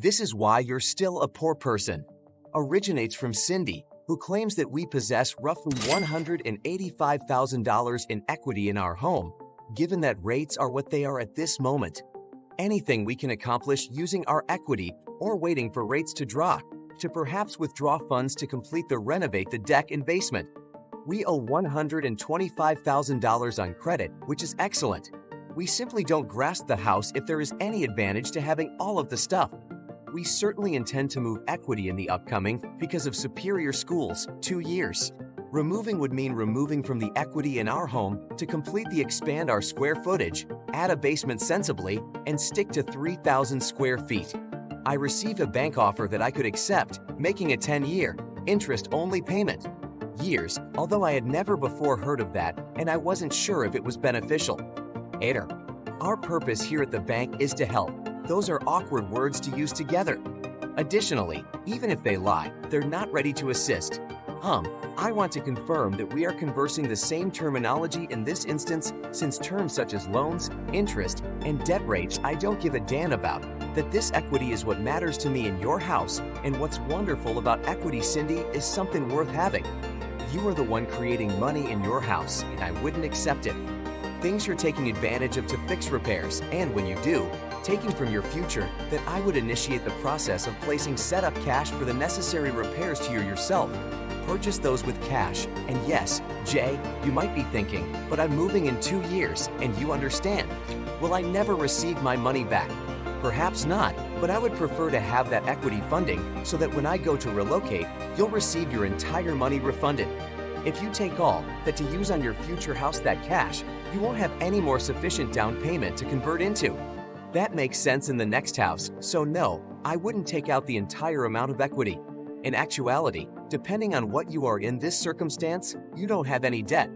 This Is Why You're Still a Poor Person originates from Cindy, who claims that we possess roughly $185,000 in equity in our home, given that rates are what they are at this moment. Anything we can accomplish using our equity or waiting for rates to drop, to perhaps withdraw funds to complete the renovate the deck and basement. We owe $125,000 on credit, which is excellent. We simply don't grasp the house if there is any advantage to having all of the stuff. We certainly intend to move equity in the upcoming because of superior schools, 2 years. Removing would mean removing from the equity in our home to completely expand our square footage, add a basement sensibly, and stick to 3,000 square feet. I received a bank offer that I could accept, making a 10-year, interest-only payment. Years, although I had never before heard of that, and I wasn't sure if it was beneficial. Ader. Our purpose here at the bank is to help. Those are awkward words to use together. Additionally, even if they lie, they're not ready to assist. I want to confirm that we are conversing the same terminology in this instance, since terms such as loans, interest, and debt rates I don't give a damn about, that this equity is what matters to me in your house, and what's wonderful about equity, Cindy, is something worth having. You are the one creating money in your house, and I wouldn't accept it. Things you're taking advantage of to fix repairs, and when you do, taking from your future, that I would initiate the process of placing setup cash for the necessary repairs to yourself. Purchase those with cash. And yes, Jay, you might be thinking, but I'm moving in 2 years, and you understand. Will I never receive my money back? Perhaps not, but I would prefer to have that equity funding so that when I go to relocate, you'll receive your entire money refunded. If you take all that to use on your future house, that cash, you won't have any more sufficient down payment to convert into. That makes sense in the next house, so no, I wouldn't take out the entire amount of equity. In actuality, depending on what you are in this circumstance, you don't have any debt.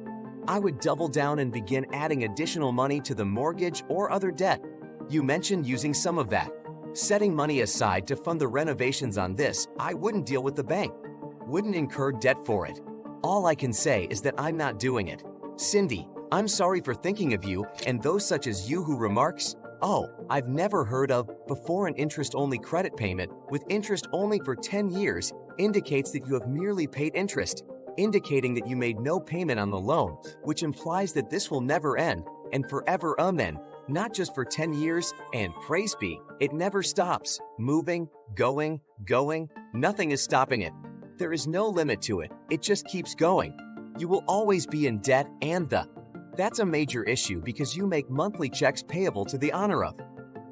I would double down and begin adding additional money to the mortgage or other debt. You mentioned using some of that. Setting money aside to fund the renovations on this, I wouldn't deal with the bank. Wouldn't incur debt for it. All I can say is that I'm not doing it. Cindy, I'm sorry for thinking of you and those such as you who remarks, "Oh, I've never heard of before an interest-only credit payment with interest only for 10 years indicates that you have merely paid interest, indicating that you made no payment on the loan, which implies that this will never end and forever amen, not just for 10 years, and praise be, it never stops, moving, going, nothing is stopping it. There is no limit to it, it just keeps going. You will always be in debt That's a major issue because you make monthly checks payable to the honor of.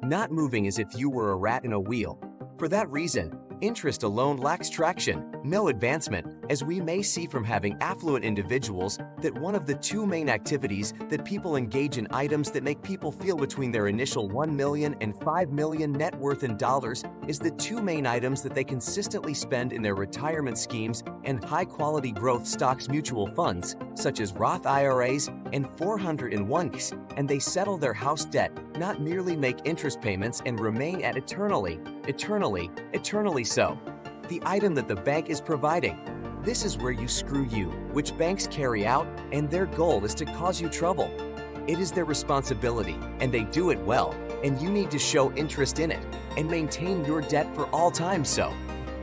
Not moving as if you were a rat in a wheel. For that reason, interest alone lacks traction, no advancement, as we may see from having affluent individuals that one of the two main activities that people engage in items that make people feel between their initial $1 million and $5 million net worth in dollars is the two main items that they consistently spend in their retirement schemes and high-quality growth stocks mutual funds, such as Roth IRAs and 401ks, and they settle their house debt, not merely make interest payments and remain at eternally so. The item that the bank is providing. This is where you screw you, which banks carry out, and their goal is to cause you trouble. It is their responsibility, and they do it well, and you need to show interest in it, and maintain your debt for all time so.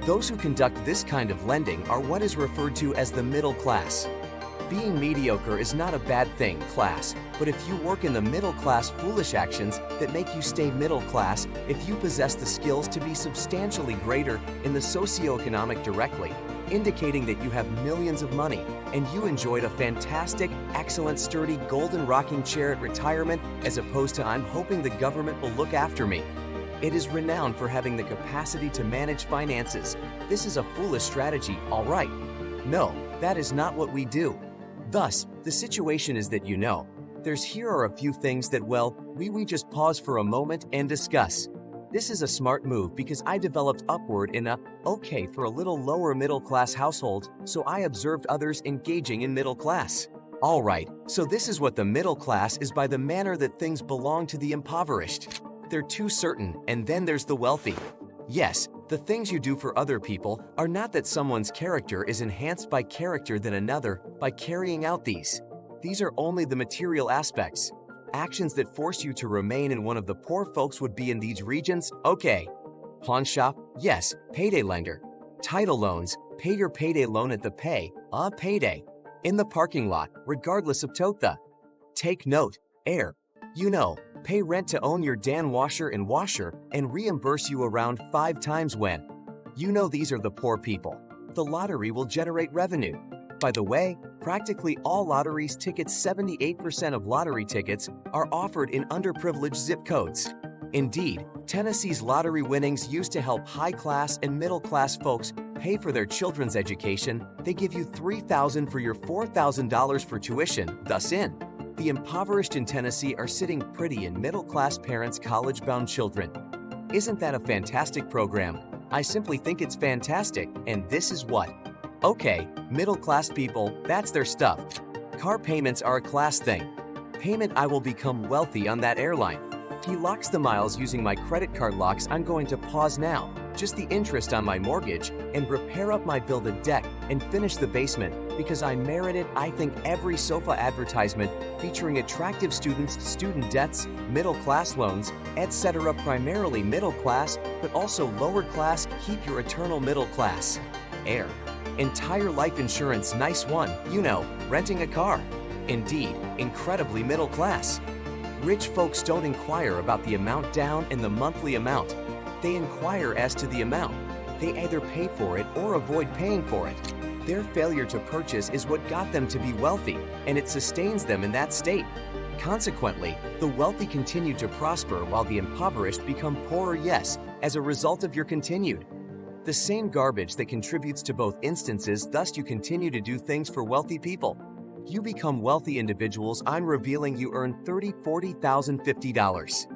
Those who conduct this kind of lending are what is referred to as the middle class. Being mediocre is not a bad thing, class, but if you work in the middle class foolish actions that make you stay middle class, if you possess the skills to be substantially greater in the socioeconomic directly, indicating that you have millions of money, and you enjoyed a fantastic, excellent, sturdy, golden rocking chair at retirement as opposed to I'm hoping the government will look after me. It is renowned for having the capacity to manage finances. This is a foolish strategy, all right. No, that is not what we do. Thus, the situation is that here are a few things that, we just pause for a moment and discuss. This is a smart move because I developed upward in for a little lower middle class household, so I observed others engaging in middle class. All right, so this is what the middle class is by the manner that things belong to the impoverished. They're too certain, and then there's the wealthy. Yes, the things you do for other people are not that someone's character is enhanced by character than another by carrying out these. These are only the material aspects. Actions that force you to remain in one of the poor folks would be in these regions, okay. Pawn shop? Yes, payday lender. Title loans? Pay your payday loan at the payday. In the parking lot, regardless of TOTHA. Take note, air. Pay rent to own your Dan washer and reimburse you around 5 times when. These are the poor people. The lottery will generate revenue. By the way, practically all lotteries tickets, 78% of lottery tickets, are offered in underprivileged zip codes. Indeed, Tennessee's lottery winnings used to help high-class and middle-class folks pay for their children's education. They give you $3,000 for your $4,000 for tuition, thus in. The impoverished in Tennessee are sitting pretty in middle-class parents' college-bound children. Isn't that a fantastic program? I simply think it's fantastic, and this is what. Okay, middle-class people, that's their stuff. Car payments are a class thing. Payment: I will become wealthy on that airline. He locks the miles using my credit card locks. I'm going to pause now. Just the interest on my mortgage, and repair up my build a deck and finish the basement because I merited. I think every sofa advertisement featuring attractive students, student debts, middle class loans, etc. Primarily middle class, but also lower class. Keep your eternal middle class. Air. Entire life insurance, nice one. Renting a car. Indeed, incredibly middle class. Rich folks don't inquire about the amount down and the monthly amount. They inquire as to the amount. They either pay for it or avoid paying for it. Their failure to purchase is what got them to be wealthy, and it sustains them in that state. Consequently, the wealthy continue to prosper while the impoverished become poorer, yes, as a result of your continued. The same garbage that contributes to both instances, thus you continue to do things for wealthy people. You become wealthy individuals. I'm revealing you earn $30,000, $40,000,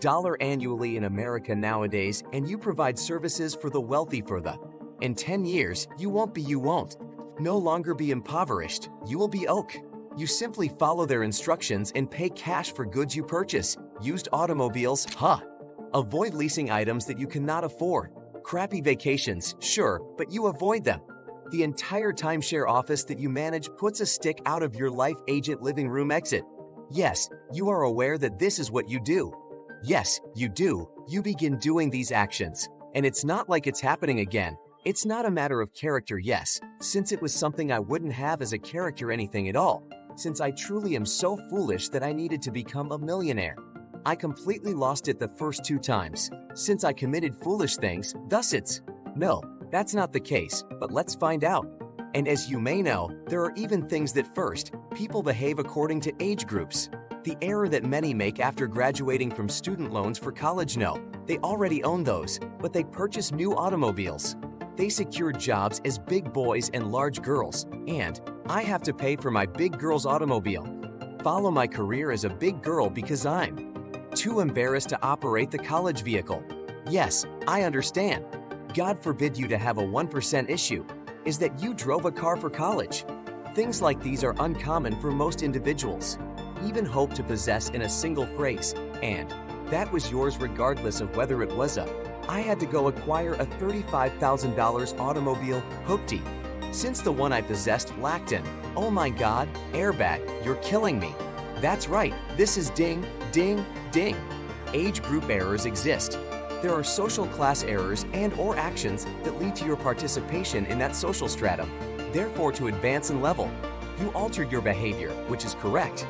$50 annually in America nowadays, and you provide services for the wealthy for the. In 10 years, you won't no longer be impoverished. You will be oak. You simply follow their instructions and pay cash for goods you purchase. Used automobiles, Avoid leasing items that you cannot afford. Crappy vacations, sure, but you avoid them. The entire timeshare office that you manage puts a stick out of your life agent living room exit. Yes, you are aware that this is what you do. Yes, you do. You begin doing these actions. And it's not like it's happening again. It's not a matter of character, yes, since it was something I wouldn't have as a character anything at all, since I truly am so foolish that I needed to become a millionaire. I completely lost it the first 2 times, since I committed foolish things, thus it's. No, that's not the case, but let's find out. And as you may know, there are even things that first, people behave according to age groups. The error that many make after graduating from student loans for college: no, they already own those, but they purchase new automobiles. They secure jobs as big boys and large girls, and I have to pay for my big girl's automobile. Follow my career as a big girl because I'm too embarrassed to operate the college vehicle. Yes, I understand. God forbid you to have a 1% issue, is that you drove a car for college. Things like these are uncommon for most individuals. Even hope to possess in a single phrase, and that was yours regardless of whether it was a. I had to go acquire a $35,000 automobile, hoopty, since the one I possessed lacked an, oh my God, airbag. You're killing me. That's right, this is ding, ding, ding. Age group errors exist. There are social class errors and/or actions that lead to your participation in that social stratum. Therefore, to advance in level, you altered your behavior, which is correct.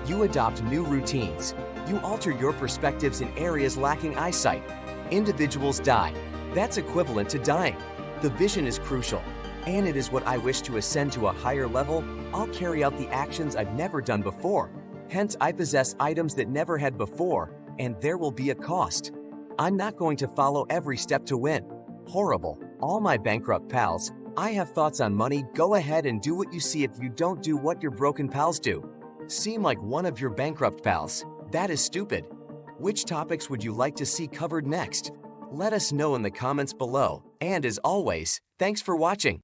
You adopt new routines. You alter your perspectives in areas lacking eyesight. Individuals die. That's equivalent to dying. The vision is crucial, and it is what I wish to ascend to a higher level. I'll carry out the actions I've never done before. Hence, I possess items that never had before, and there will be a cost. I'm not going to follow every step to win. Horrible. All my bankrupt pals, I have thoughts on money. Go ahead and do what you see if you don't do what your broken pals do. Seem like one of your bankrupt pals. That is stupid. Which topics would you like to see covered next? Let us know in the comments below. And as always, thanks for watching.